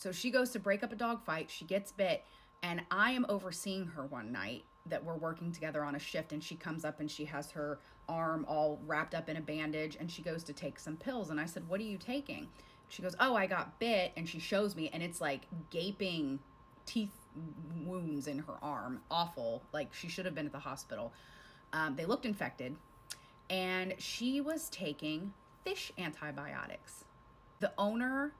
So she goes to break up a dog fight. She gets bit. And I am overseeing her one night that we're working together on a shift. And she comes up and she has her arm all wrapped up in a bandage. And she goes to take some pills. And I said, "What are you taking?" She goes, "Oh, I got bit." And she shows me. And it's like gaping teeth wounds in her arm. Awful. Like she should have been at the hospital. They looked infected. And she was taking fish antibiotics. The owner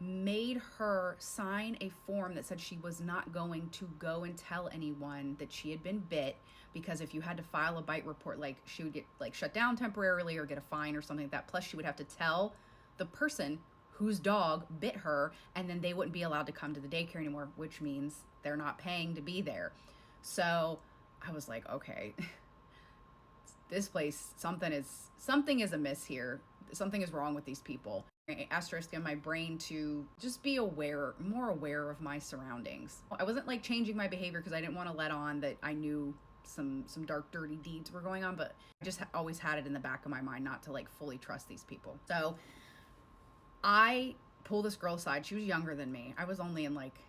made her sign a form that said she was not going to go and tell anyone that she had been bit, because if you had to file a bite report, like she would get like shut down temporarily or get a fine or something like that. Plus she would have to tell the person whose dog bit her, and then they wouldn't be allowed to come to the daycare anymore, which means they're not paying to be there. So I was like, okay, this place, something is amiss here. Something is wrong with these people. Asterisk in my brain to just be more aware of my surroundings. I wasn't like changing my behavior because I didn't want to let on that I knew some dark, dirty deeds were going on, but I just always had it in the back of my mind not to like fully trust these people. So I pull this girl aside. She was younger than me. I was only in like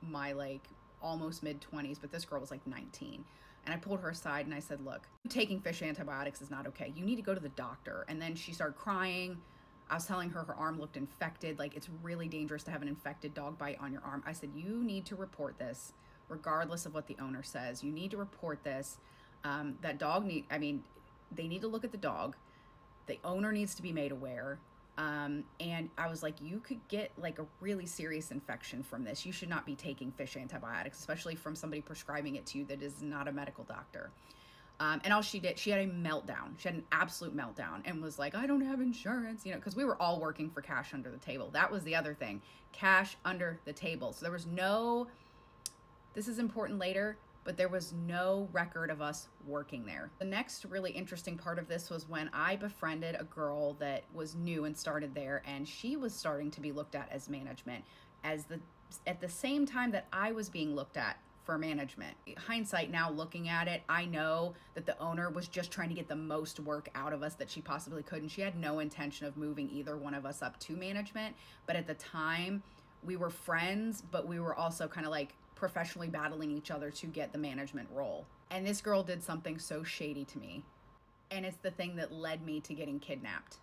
my like almost mid 20s, but this girl was like 19. And I pulled her aside and I said, "Look, taking fish antibiotics is not okay. You need to go to the doctor." And then she started crying. I was telling her her arm looked infected. Like, it's really dangerous to have an infected dog bite on your arm. I said, "You need to report this, regardless of what the owner says. You need to report this. That dog they need to look at the dog. The owner needs to be made aware." And I was like, "You could get like a really serious infection from this. You should not be taking fish antibiotics, especially from somebody prescribing it to you that is not a medical doctor." And all she did, she had a meltdown. She had an absolute meltdown and was like, "I don't have insurance," because we were all working for cash under the table. That was the other thing, cash under the table. So there was no, this is important later, but there was no record of us working there. The next really interesting part of this was when I befriended a girl that was new and started there, and she was starting to be looked at as management at the same time that I was being looked at for management. Hindsight now, looking at it, I know that the owner was just trying to get the most work out of us that she possibly could, and she had no intention of moving either one of us up to management. But at the time, we were friends, but we were also kind of like professionally battling each other to get the management role. And this girl did something so shady to me. And it's the thing that led me to getting kidnapped.